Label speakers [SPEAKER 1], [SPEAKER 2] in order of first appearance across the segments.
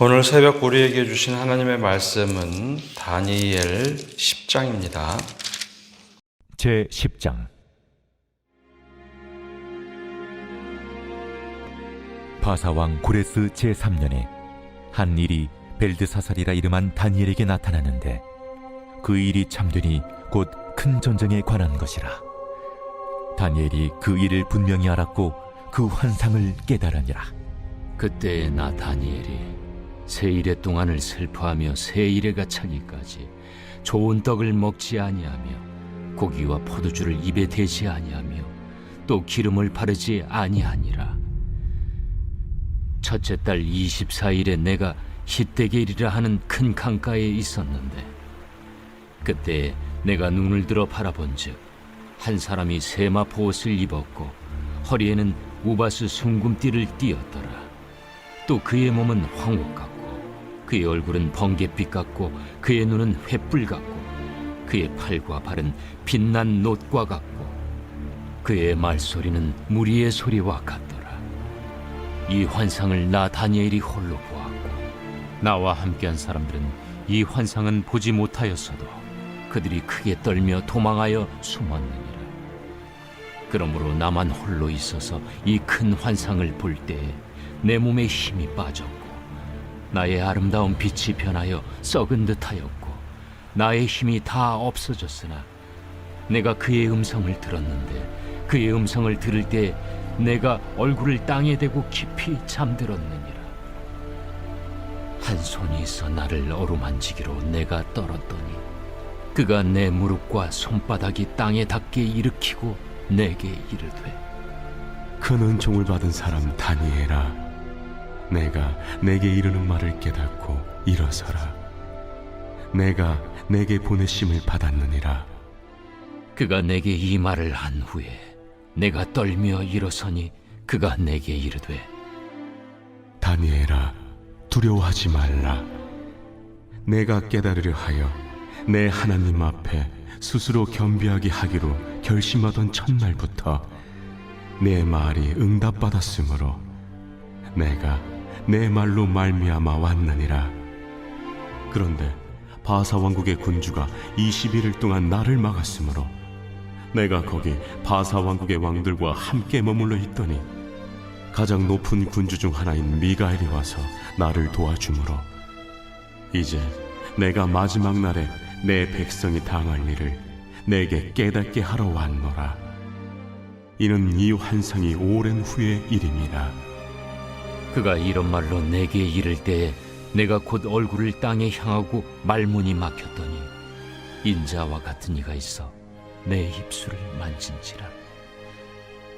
[SPEAKER 1] 오늘 새벽 우리에게 주신 하나님의 말씀은 다니엘 10장입니다.
[SPEAKER 2] 제 10장. 바사왕 고레스 제3년에 한 일이 벨드사살이라 이름한 다니엘에게 나타나는데 그 일이 참되니 곧 큰 전쟁에 관한 것이라. 다니엘이 그 일을 분명히 알았고 그 환상을 깨달으니라.
[SPEAKER 3] 그때 나 다니엘이 세 일의 동안을 슬퍼하며 세 일에가 차기까지 좋은 떡을 먹지 아니하며 고기와 포도주를 입에 대지 아니하며 또 기름을 바르지 아니하니라. 첫째 달 24일에 내가 hit대겔이라 하는 큰 강가에 있었는데 그때 내가 눈을 들어 바라본즉 한 사람이 세마포 옷을 입었고 허리에는 우바스 숭금띠를 띠었더라. 또 그의 몸은 황옥 같고 그의 얼굴은 번갯빛 같고 그의 눈은 횃불 같고 그의 팔과 발은 빛난 놋과 같고 그의 말소리는 무리의 소리와 같더라. 이 환상을 나 다니엘이 홀로 보았고 나와 함께한 사람들은 이 환상은 보지 못하였어도 그들이 크게 떨며 도망하여 숨었느니라. 그러므로 나만 홀로 있어서 이 큰 환상을 볼 때에 내 몸에 힘이 빠졌고 나의 아름다운 빛이 변하여 썩은 듯하였고 나의 힘이 다 없어졌으나 내가 그의 음성을 들었는데 그의 음성을 들을 때 내가 얼굴을 땅에 대고 깊이 잠들었느니라. 한 손이 있어 나를 어루만지기로 내가 떨었더니 그가 내 무릎과 손바닥이 땅에 닿게 일으키고 내게 이르되,
[SPEAKER 4] 큰 은총을 받은 사람 다니엘아, 내가 내게 이르는 말을 깨닫고 일어서라. 내가 내게 보내심을 받았느니라.
[SPEAKER 3] 그가 내게 이 말을 한 후에 내가 떨며 일어서니 그가 내게 이르되,
[SPEAKER 4] 다니엘아, 두려워하지 말라. 내가 깨달으려 하여 내 하나님 앞에 스스로 겸비하게 하기로 결심하던 첫날부터 내 말이 응답받았으므로 내가 내 말로 말미암아 왔느니라. 그런데 바사 왕국의 군주가 21일 동안 나를 막았으므로 내가 거기 바사 왕국의 왕들과 함께 머물러 있더니 가장 높은 군주 중 하나인 미가엘이 와서 나를 도와주므로 이제 내가 마지막 날에 내 백성이 당할 일을 내게 깨닫게 하러 왔노라. 이는 이 환상이 오랜 후의 일입니다.
[SPEAKER 3] 그가 이런 말로 내게 이를 때에 내가 곧 얼굴을 땅에 향하고 말문이 막혔더니 인자와 같은 이가 있어 내 입술을 만진지라.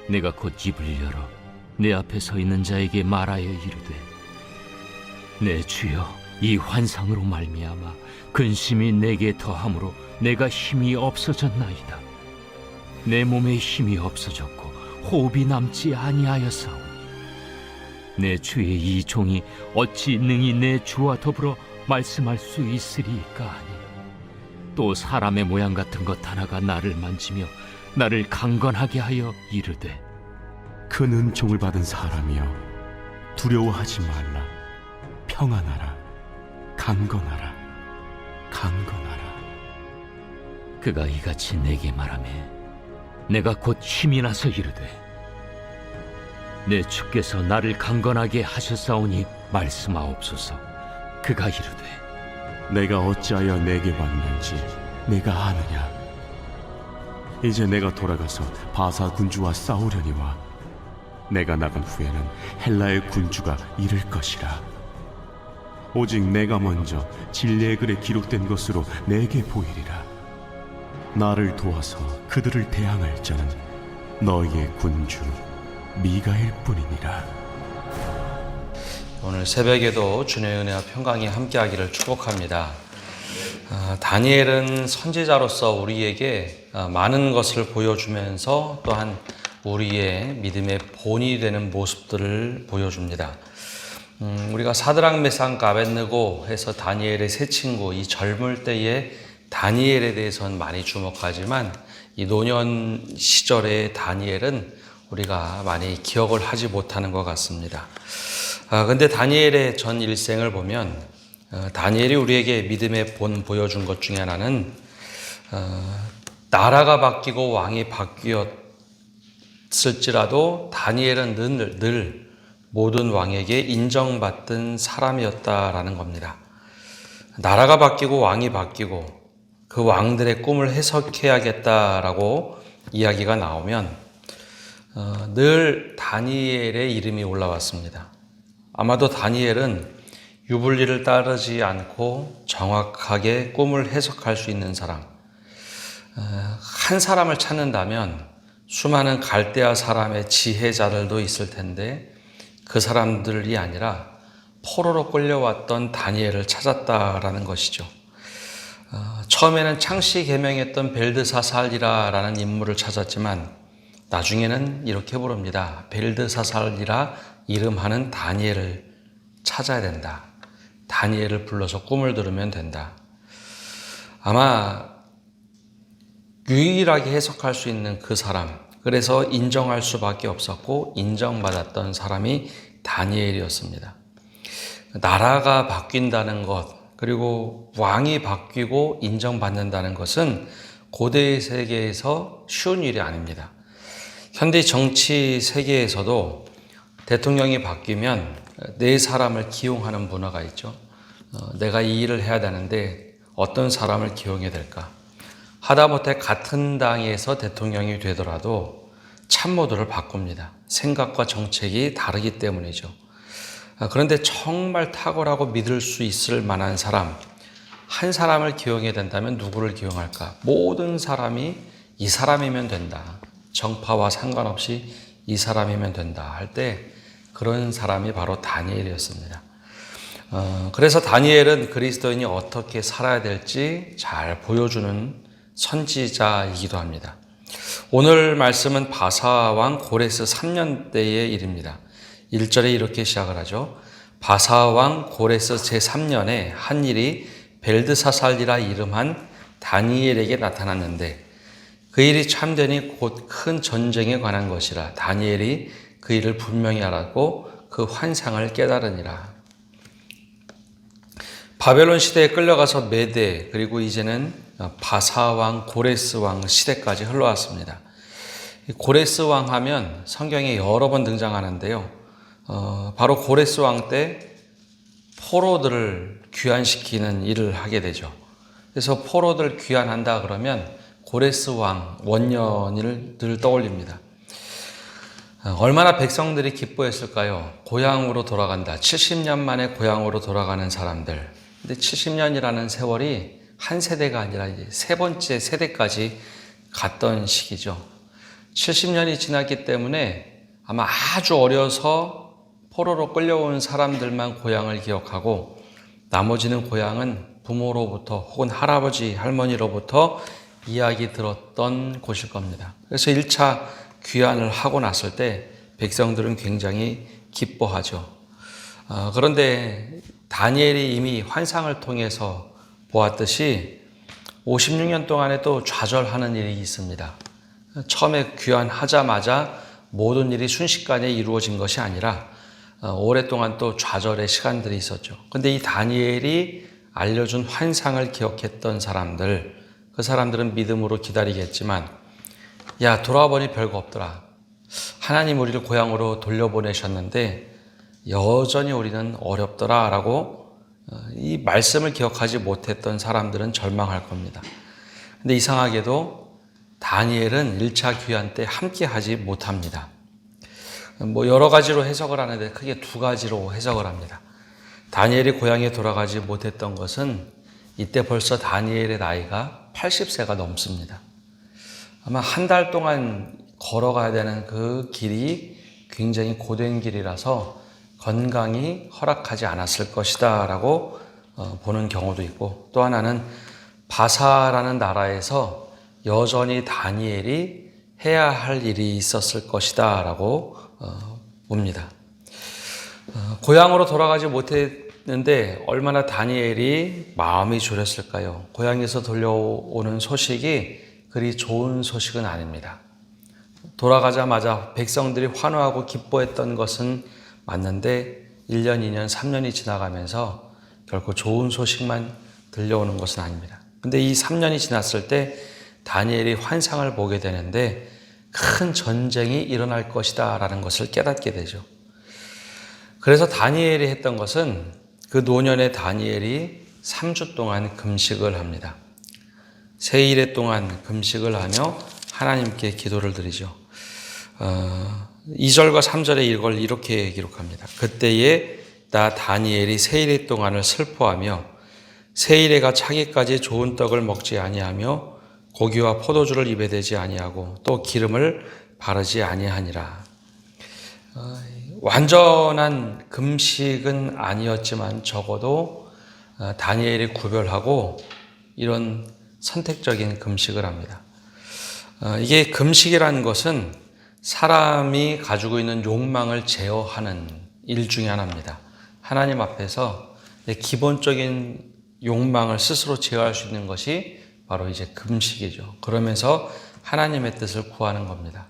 [SPEAKER 3] 내가 곧 입을 열어 내 앞에 서 있는 자에게 말하여 이르되, 내 주여, 이 환상으로 말미암아 근심이 내게 더함으로 내가 힘이 없어졌나이다. 내 몸에 힘이 없어졌고 호흡이 남지 아니하였사오니 내 주의 이 종이 어찌 능히 내 주와 더불어 말씀할 수 있으리까 하니, 또 사람의 모양 같은 것 하나가 나를 만지며 나를 강건하게 하여 이르되,
[SPEAKER 4] 큰 은총을 받은 사람이여, 두려워하지 말라. 평안하라. 강건하라. 강건하라.
[SPEAKER 3] 그가 이같이 내게 말하매 내가 곧 힘이 나서 이르되, 내 주께서 나를 강건하게 하셨사오니 말씀하옵소서. 그가 이르되,
[SPEAKER 4] 내가 어찌하여 내게 왔는지 내가 아느냐. 이제 내가 돌아가서 바사 군주와 싸우려니와 내가 나간 후에는 헬라의 군주가 이를 것이라. 오직 내가 먼저 진리의 글에 기록된 것으로 내게 보이리라. 나를 도와서 그들을 대항할 자는 너희의 군주 미가엘 뿐이니라.
[SPEAKER 1] 오늘 새벽에도 주님의 은혜와 평강이 함께하기를 축복합니다. 다니엘은 선지자로서 우리에게 많은 것을 보여주면서 또한 우리의 믿음의 본이 되는 모습들을 보여줍니다. 우리가 사드락 메삭 아벳느고 해서 다니엘의 세 친구, 이 젊을 때의 다니엘에 대해서는 많이 주목하지만 이 노년 시절의 다니엘은 우리가 많이 기억을 하지 못하는 것 같습니다. 근데 다니엘의 전 일생을 보면 다니엘이 우리에게 믿음의 본 보여준 것 중에 하나는 나라가 바뀌고 왕이 바뀌었을지라도 다니엘은 늘 모든 왕에게 인정받던 사람이었다라는 겁니다. 나라가 바뀌고 왕이 바뀌고 그 왕들의 꿈을 해석해야겠다라고 이야기가 나오면 늘 다니엘의 이름이 올라왔습니다. 아마도 다니엘은 유불리를 따르지 않고 정확하게 꿈을 해석할 수 있는 사람, 한 사람을 찾는다면 수많은 갈대아 사람의 지혜자들도 있을 텐데 그 사람들이 아니라 포로로 끌려왔던 다니엘을 찾았다라는 것이죠. 처음에는 창시 계명했던 벨드사살이라는 인물을 찾았지만 나중에는 이렇게 부릅니다. 벨드사살이라 이름하는 다니엘을 찾아야 된다. 다니엘을 불러서 꿈을 들으면 된다. 아마 유일하게 해석할 수 있는 그 사람, 그래서 인정할 수밖에 없었고 인정받았던 사람이 다니엘이었습니다. 나라가 바뀐다는 것, 그리고 왕이 바뀌고 인정받는다는 것은 고대 세계에서 쉬운 일이 아닙니다. 현대 정치 세계에서도 대통령이 바뀌면 네 사람을 기용하는 문화가 있죠. 내가 이 일을 해야 되는데 어떤 사람을 기용해야 될까? 하다못해 같은 당에서 대통령이 되더라도 참모들을 바꿉니다. 생각과 정책이 다르기 때문이죠. 그런데 정말 탁월하고 믿을 수 있을 만한 사람, 한 사람을 기용해야 된다면 누구를 기용할까? 모든 사람이 이 사람이면 된다. 정파와 상관없이 이 사람이면 된다 할 때 그런 사람이 바로 다니엘이었습니다. 그래서 다니엘은 그리스도인이 어떻게 살아야 될지 잘 보여주는 선지자이기도 합니다. 오늘 말씀은 바사왕 고레스 3년 때의 일입니다. 1절에 이렇게 시작을 하죠. 바사왕 고레스 제3년에 한 일이 벨드사살이라 이름한 다니엘에게 나타났는데 그 일이 참되니 곧 큰 전쟁에 관한 것이라. 다니엘이 그 일을 분명히 알았고 그 환상을 깨달으니라. 바벨론 시대에 끌려가서 메대, 그리고 이제는 바사왕 고레스왕 시대까지 흘러왔습니다. 고레스왕 하면 성경에 여러 번 등장하는데요. 바로 고레스왕 때 포로들을 귀환시키는 일을 하게 되죠. 그래서 포로들 귀환한다 그러면 고레스왕 원년을 늘 떠올립니다. 얼마나 백성들이 기뻐했을까요? 고향으로 돌아간다. 70년 만에 고향으로 돌아가는 사람들. 근데 70년이라는 세월이 한 세대가 아니라 이제 세 번째 세대까지 갔던 시기죠. 70년이 지났기 때문에 아마 아주 어려서 포로로 끌려온 사람들만 고향을 기억하고 나머지는 고향은 부모로부터 혹은 할아버지, 할머니로부터 이야기 들었던 곳일 겁니다. 그래서 1차 귀환을 하고 났을 때 백성들은 굉장히 기뻐하죠. 그런데 다니엘이 이미 환상을 통해서 보았듯이 56년 동안에 또 좌절하는 일이 있습니다. 처음에 귀환하자마자 모든 일이 순식간에 이루어진 것이 아니라 오랫동안 또 좌절의 시간들이 있었죠. 그런데 이 다니엘이 알려준 환상을 기억했던 사람들, 그 사람들은 믿음으로 기다리겠지만 야, 돌아보니 별거 없더라. 하나님 우리를 고향으로 돌려보내셨는데 여전히 우리는 어렵더라 라고 이 말씀을 기억하지 못했던 사람들은 절망할 겁니다. 근데 이상하게도 다니엘은 1차 귀환 때 함께 하지 못합니다. 여러 가지로 해석을 하는데 크게 두 가지로 해석을 합니다. 다니엘이 고향에 돌아가지 못했던 것은 이때 벌써 다니엘의 나이가 80세가 넘습니다. 아마 한 달 동안 걸어가야 되는 그 길이 굉장히 고된 길이라서 건강이 허락하지 않았을 것이다 라고 보는 경우도 있고, 또 하나는 바사라는 나라에서 여전히 다니엘이 해야 할 일이 있었을 것이다 라고 봅니다. 고향으로 돌아가지 못했는데 얼마나 다니엘이 마음이 졸였을까요? 고향에서 들려오는 소식이 그리 좋은 소식은 아닙니다. 돌아가자마자 백성들이 환호하고 기뻐했던 것은 맞는데 1년, 2년, 3년이 지나가면서 결코 좋은 소식만 들려오는 것은 아닙니다. 근데 이 3년이 지났을 때 다니엘이 환상을 보게 되는데 큰 전쟁이 일어날 것이다 라는 것을 깨닫게 되죠. 그래서 다니엘이 했던 것은 그 노년의 다니엘이 3주 동안 금식을 합니다. 세 일의 동안 금식을 하며 하나님께 기도를 드리죠. 2절과 3절에 이걸 이렇게 기록합니다. 그때에 나 다니엘이 세 일의 동안을 슬퍼하며 세 일에가 차기까지 좋은 떡을 먹지 아니하며 고기와 포도주를 입에 대지 아니하고 또 기름을 바르지 아니하니라. 완전한 금식은 아니었지만 적어도 다니엘이 구별하고 이런 선택적인 금식을 합니다. 이게 금식이라는 것은 사람이 가지고 있는 욕망을 제어하는 일 중에 하나입니다. 하나님 앞에서 기본적인 욕망을 스스로 제어할 수 있는 것이 바로 이제 금식이죠. 그러면서 하나님의 뜻을 구하는 겁니다.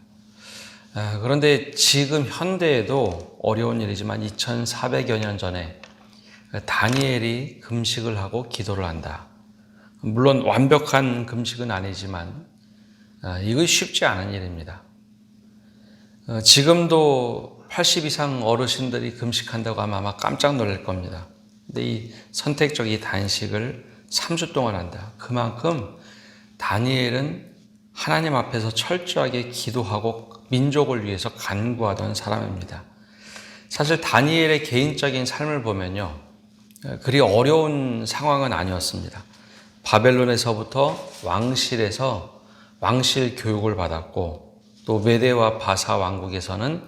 [SPEAKER 1] 그런데 지금 현대에도 어려운 일이지만 2400여 년 전에 다니엘이 금식을 하고 기도를 한다. 물론 완벽한 금식은 아니지만 이거 쉽지 않은 일입니다. 지금도 80 이상 어르신들이 금식한다고 하면 아마 깜짝 놀랄 겁니다. 근데 이 선택적 이 단식을 3주 동안 한다. 그만큼 다니엘은 하나님 앞에서 철저하게 기도하고 민족을 위해서 간구하던 사람입니다. 사실 다니엘의 개인적인 삶을 보면요, 그리 어려운 상황은 아니었습니다. 바벨론에서부터 왕실에서 왕실 교육을 받았고 또 메대와 바사 왕국에서는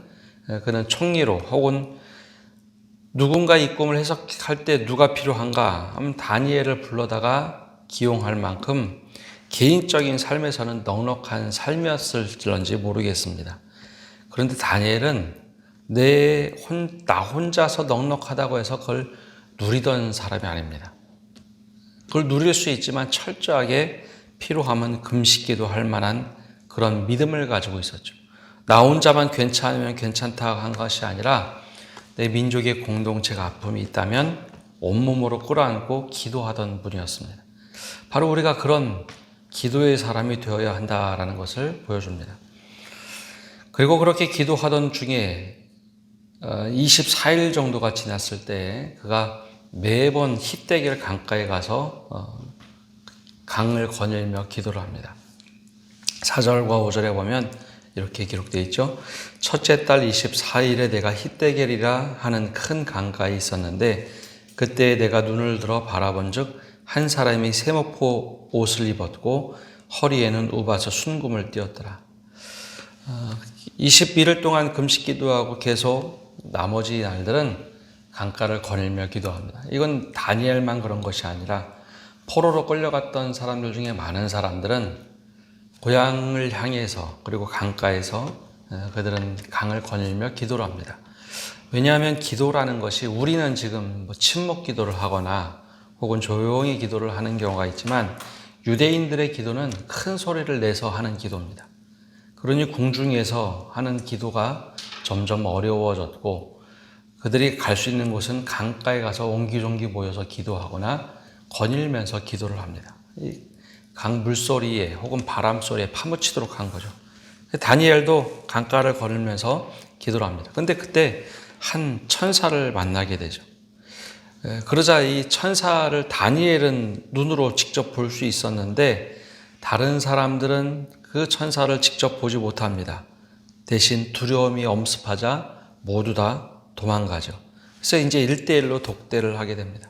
[SPEAKER 1] 그는 총리로 혹은 누군가 이 꿈을 해석할 때 누가 필요한가 하면 다니엘을 불러다가 기용할 만큼 개인적인 삶에서는 넉넉한 삶이었을지 모르겠습니다. 그런데 다니엘은 나 혼자서 넉넉하다고 해서 그걸 누리던 사람이 아닙니다. 그걸 누릴 수 있지만 철저하게 필요하면 금식기도 할 만한 그런 믿음을 가지고 있었죠. 나 혼자만 괜찮으면 괜찮다 한 것이 아니라 내 민족의 공동체가 아픔이 있다면 온몸으로 끌어안고 기도하던 분이었습니다. 바로 우리가 그런 기도의 사람이 되어야 한다라는 것을 보여줍니다. 그리고 그렇게 기도하던 중에 24일 정도가 지났을 때 그가 매번 히데겔 강가에 가서 강을 거닐며 기도를 합니다. 4절과 5절에 보면 이렇게 기록되어 있죠. 첫째 달 24일에 내가 히데겔이라 하는 큰 강가에 있었는데 그때 내가 눈을 들어 바라본즉 한 사람이 세모포 옷을 입었고 허리에는 우바서 순금을 띄었더라. 21일 동안 금식 기도하고 계속 나머지 날들은 강가를 거닐며 기도합니다. 이건 다니엘만 그런 것이 아니라 포로로 끌려갔던 사람들 중에 많은 사람들은 고향을 향해서 그리고 강가에서 그들은 강을 거닐며 기도를 합니다. 왜냐하면 기도라는 것이 우리는 지금 침묵 기도를 하거나 혹은 조용히 기도를 하는 경우가 있지만 유대인들의 기도는 큰 소리를 내서 하는 기도입니다. 그러니 궁중에서 하는 기도가 점점 어려워졌고 그들이 갈 수 있는 곳은 강가에 가서 옹기종기 모여서 기도하거나 거닐면서 기도를 합니다. 강 물소리에 혹은 바람 소리에 파묻히도록 한 거죠. 다니엘도 강가를 거닐면서 기도를 합니다. 그런데 그때 한 천사를 만나게 되죠. 그러자 이 천사를 다니엘은 눈으로 직접 볼 수 있었는데 다른 사람들은 그 천사를 직접 보지 못합니다. 대신 두려움이 엄습하자 모두 다 도망가죠. 그래서 이제 1대1로 독대를 하게 됩니다.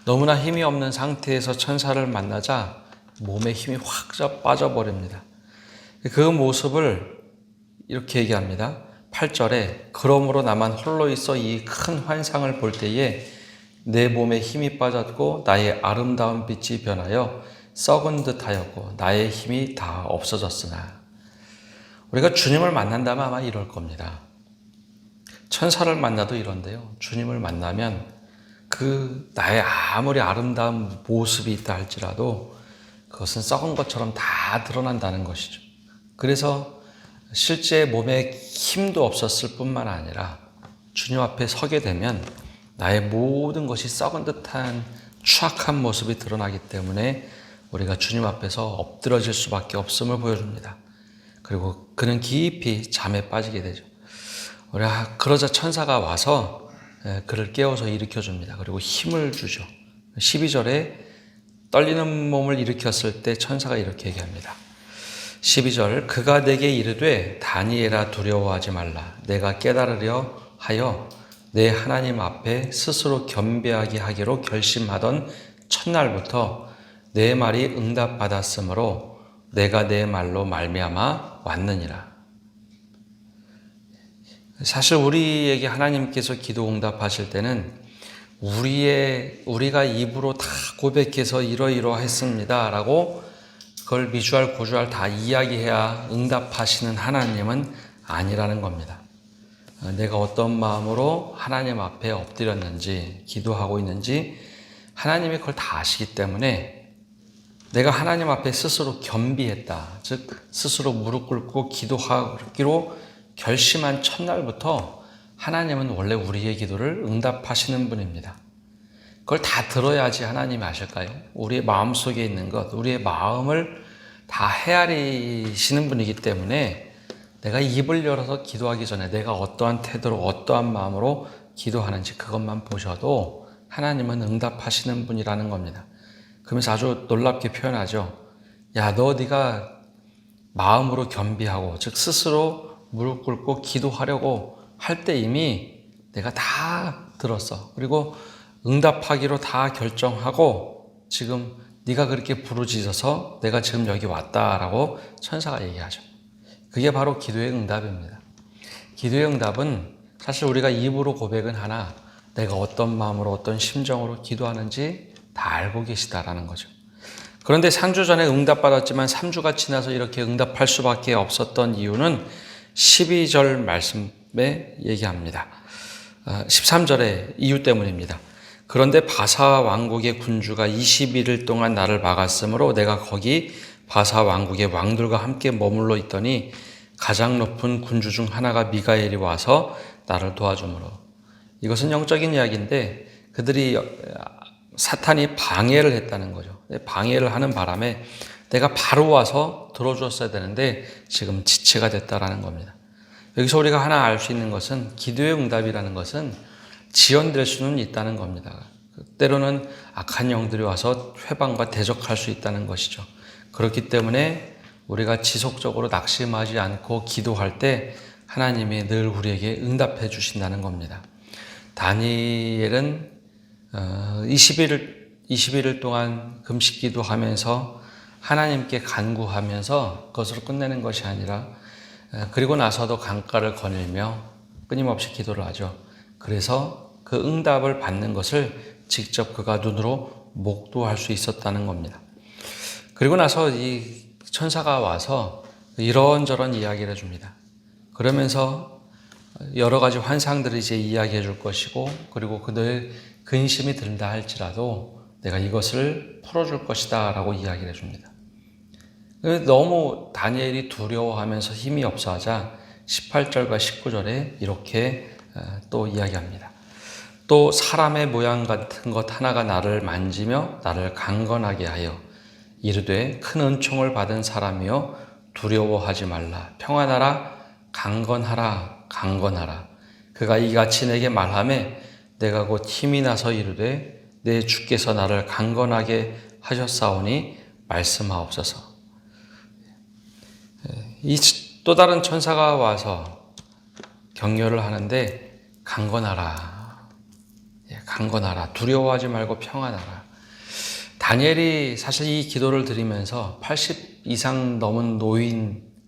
[SPEAKER 1] 너무나 힘이 없는 상태에서 천사를 만나자 몸에 힘이 확 빠져버립니다. 그 모습을 이렇게 얘기합니다. 8절에 그러므로 나만 홀로 있어 이 큰 환상을 볼 때에 내 몸에 힘이 빠졌고 나의 아름다운 빛이 변하여 썩은 듯 하였고 나의 힘이 다 없어졌으나. 우리가 주님을 만난다면 아마 이럴 겁니다. 천사를 만나도 이런데요. 주님을 만나면 그 나의 아무리 아름다운 모습이 있다 할지라도 그것은 썩은 것처럼 다 드러난다는 것이죠. 그래서 실제 몸에 힘도 없었을 뿐만 아니라 주님 앞에 서게 되면 나의 모든 것이 썩은 듯한 추악한 모습이 드러나기 때문에 우리가 주님 앞에서 엎드러질 수밖에 없음을 보여줍니다. 그리고 그는 깊이 잠에 빠지게 되죠. 그러자 천사가 와서 그를 깨워서 일으켜줍니다. 그리고 힘을 주죠. 12절에 떨리는 몸을 일으켰을 때 천사가 이렇게 얘기합니다. 12절, 그가 내게 이르되 다니엘아 두려워하지 말라. 내가 깨달으려 하여 내 하나님 앞에 스스로 겸비하게 하기로 결심하던 첫날부터 내 말이 응답받았으므로 내가 내 말로 말미암아 왔느니라. 사실 우리에게 하나님께서 기도 응답하실 때는 우리가 입으로 다 고백해서 이러이러했습니다 라고 그걸 미주알 고주알 다 이야기해야 응답하시는 하나님은 아니라는 겁니다. 내가 어떤 마음으로 하나님 앞에 엎드렸는지 기도하고 있는지 하나님이 그걸 다 아시기 때문에 내가 하나님 앞에 스스로 겸비했다, 즉 스스로 무릎 꿇고 기도하기로 결심한 첫날부터 하나님은 원래 우리의 기도를 응답하시는 분입니다. 그걸 다 들어야지 하나님이 아실까요? 우리의 마음속에 있는 것, 우리의 마음을 다 헤아리시는 분이기 때문에 내가 입을 열어서 기도하기 전에 내가 어떠한 태도로 어떠한 마음으로 기도하는지 그것만 보셔도 하나님은 응답하시는 분이라는 겁니다. 그러면서 아주 놀랍게 표현하죠. 야, 네가 마음으로 겸비하고 즉 스스로 무릎 꿇고 기도하려고 할 때 이미 내가 다 들었어. 그리고 응답하기로 다 결정하고 지금 네가 그렇게 부르짖어서 내가 지금 여기 왔다라고 천사가 얘기하죠. 그게 바로 기도의 응답입니다. 기도의 응답은 사실 우리가 입으로 고백은 하나 내가 어떤 마음으로 어떤 심정으로 기도하는지 다 알고 계시다라는 거죠. 그런데 3주 전에 응답받았지만 3주가 지나서 이렇게 응답할 수밖에 없었던 이유는 12절 말씀에 얘기합니다. 13절의 이유 때문입니다. 그런데 바사 왕국의 군주가 21일 동안 나를 막았으므로 내가 거기 바사 왕국의 왕들과 함께 머물러 있더니 가장 높은 군주 중 하나가 미가엘이 와서 나를 도와주므로. 이것은 영적인 이야기인데 그들이 사탄이 방해를 했다는 거죠. 방해를 하는 바람에 내가 바로 와서 들어줬어야 되는데 지금 지체가 됐다라는 겁니다. 여기서 우리가 하나 알 수 있는 것은 기도의 응답이라는 것은 지연될 수는 있다는 겁니다. 때로는 악한 영들이 와서 회방과 대적할 수 있다는 것이죠. 그렇기 때문에 우리가 지속적으로 낙심하지 않고 기도할 때 하나님이 늘 우리에게 응답해 주신다는 겁니다. 다니엘은 21일 동안 금식 기도하면서 하나님께 간구하면서 그것으로 끝내는 것이 아니라 그리고 나서도 강가를 거닐며 끊임없이 기도를 하죠. 그래서 그 응답을 받는 것을 직접 그가 눈으로 목도할 수 있었다는 겁니다. 그리고 나서 이 천사가 와서 이런저런 이야기를 해줍니다. 그러면서 여러 가지 환상들을 이제 이야기해 줄 것이고 그리고 그들 근심이 든다 할지라도 내가 이것을 풀어줄 것이다 라고 이야기를 해줍니다. 너무 다니엘이 두려워하면서 힘이 없어하자 18절과 19절에 이렇게 또 이야기합니다. 또 사람의 모양 같은 것 하나가 나를 만지며 나를 강건하게 하여 이르되 큰 은총을 받은 사람이여 두려워하지 말라. 평안하라. 강건하라. 강건하라. 그가 이같이 내게 말하매 내가 곧 힘이 나서 이르되 내 주께서 나를 강건하게 하셨사오니 말씀하옵소서. 이 또 다른 천사가 와서 격려를 하는데 강건하라. 강건하라. 두려워하지 말고 평안하라. 다니엘이 사실 이 기도를 드리면서 80 이상 넘은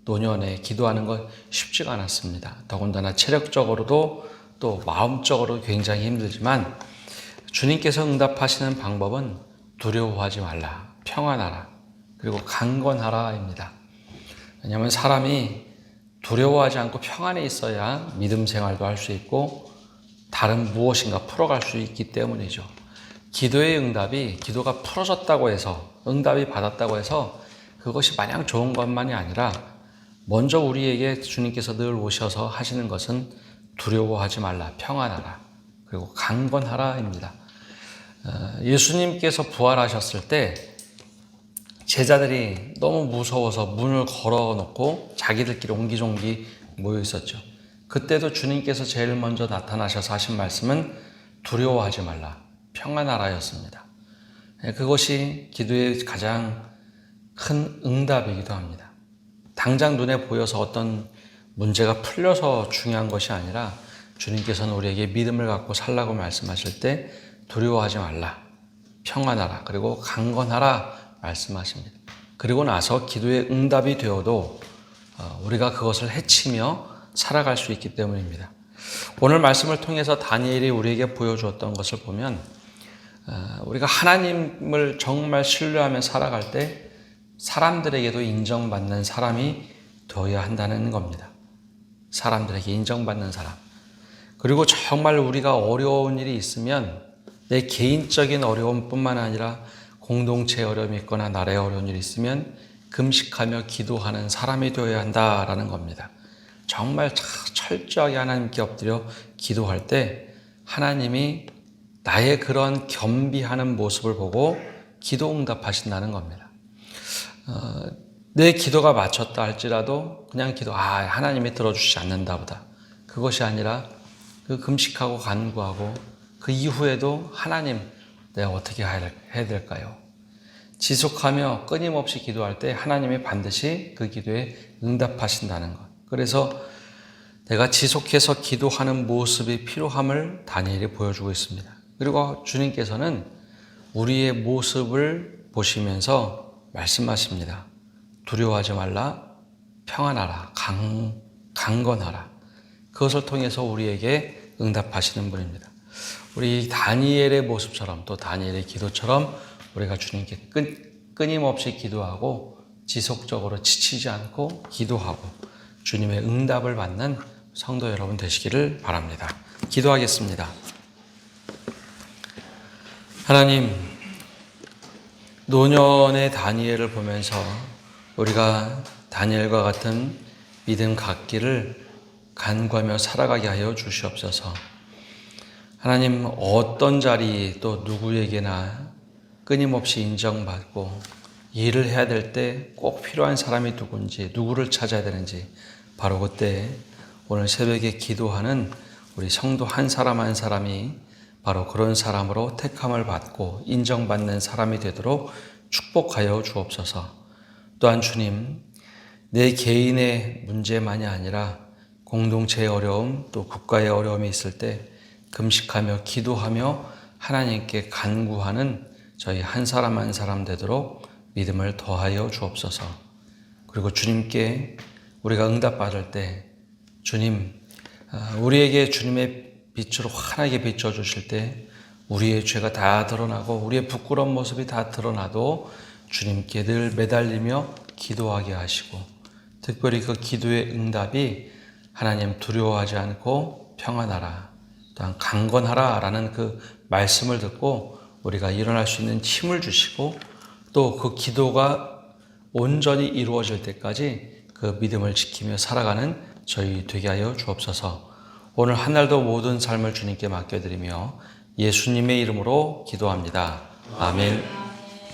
[SPEAKER 1] 노년에 기도하는 건 쉽지가 않았습니다. 더군다나 체력적으로도 또 마음적으로 굉장히 힘들지만 주님께서 응답하시는 방법은 두려워하지 말라, 평안하라, 그리고 강건하라입니다. 왜냐하면 사람이 두려워하지 않고 평안에 있어야 믿음 생활도 할 수 있고 다른 무엇인가 풀어갈 수 있기 때문이죠. 기도의 응답이 기도가 풀어졌다고 해서 응답이 받았다고 해서 그것이 마냥 좋은 것만이 아니라 먼저 우리에게 주님께서 늘 오셔서 하시는 것은 두려워하지 말라, 평안하라, 그리고 강건하라입니다. 예수님께서 부활하셨을 때 제자들이 너무 무서워서 문을 걸어놓고 자기들끼리 옹기종기 모여 있었죠. 그때도 주님께서 제일 먼저 나타나셔서 하신 말씀은 두려워하지 말라, 평안하라였습니다. 그것이 기도의 가장 큰 응답이기도 합니다. 당장 눈에 보여서 어떤 문제가 풀려서 중요한 것이 아니라 주님께서는 우리에게 믿음을 갖고 살라고 말씀하실 때 두려워하지 말라, 평안하라, 그리고 강건하라 말씀하십니다. 그리고 나서 기도의 응답이 되어도 우리가 그것을 해치며 살아갈 수 있기 때문입니다. 오늘 말씀을 통해서 다니엘이 우리에게 보여주었던 것을 보면 우리가 하나님을 정말 신뢰하며 살아갈 때 사람들에게도 인정받는 사람이 되어야 한다는 겁니다. 사람들에게 인정받는 사람. 그리고 정말 우리가 어려운 일이 있으면 내 개인적인 어려움뿐만 아니라 공동체의 어려움이 있거나 나라의 어려운 일이 있으면 금식하며 기도하는 사람이 되어야 한다라는 겁니다. 정말 철저하게 하나님께 엎드려 기도할 때 하나님이 나의 그런 겸비하는 모습을 보고 기도 응답하신다는 겁니다. 내 기도가 맞췄다 할지라도 그냥 하나님이 들어주시지 않는다 보다. 그것이 아니라 그 금식하고 간구하고 그 이후에도 하나님, 내가 어떻게 해야 될까요? 지속하며 끊임없이 기도할 때 하나님이 반드시 그 기도에 응답하신다는 것. 그래서 내가 지속해서 기도하는 모습이 필요함을 다니엘이 보여주고 있습니다. 그리고 주님께서는 우리의 모습을 보시면서 말씀하십니다. 두려워하지 말라, 평안하라, 강건하라. 그것을 통해서 우리에게 응답하시는 분입니다. 우리 다니엘의 모습처럼 또 다니엘의 기도처럼 우리가 주님께 끊임없이 기도하고 지속적으로 지치지 않고 기도하고 주님의 응답을 받는 성도 여러분 되시기를 바랍니다. 기도하겠습니다. 하나님, 노년의 다니엘을 보면서 우리가 다니엘과 같은 믿음 갖기를 간구하며 살아가게 하여 주시옵소서. 하나님, 어떤 자리 또 누구에게나 끊임없이 인정받고 일을 해야 될 때 꼭 필요한 사람이 누군지, 누구를 찾아야 되는지 바로 그때 오늘 새벽에 기도하는 우리 성도 한 사람 한 사람이 바로 그런 사람으로 택함을 받고 인정받는 사람이 되도록 축복하여 주옵소서. 또한 주님, 내 개인의 문제만이 아니라 공동체의 어려움 또 국가의 어려움이 있을 때 금식하며 기도하며 하나님께 간구하는 저희 한 사람 한 사람 되도록 믿음을 더하여 주옵소서. 그리고 주님께 우리가 응답받을 때 주님, 우리에게 주님의 빛으로 환하게 비춰주실 때 우리의 죄가 다 드러나고 우리의 부끄러운 모습이 다 드러나도 주님께 늘 매달리며 기도하게 하시고 특별히 그 기도의 응답이 하나님 두려워하지 않고 평안하라, 또한 강건하라 라는 그 말씀을 듣고 우리가 일어날 수 있는 힘을 주시고 또 그 기도가 온전히 이루어질 때까지 그 믿음을 지키며 살아가는 저희 되게 하여 주옵소서. 오늘 한 날도 모든 삶을 주님께 맡겨드리며 예수님의 이름으로 기도합니다. 아멘.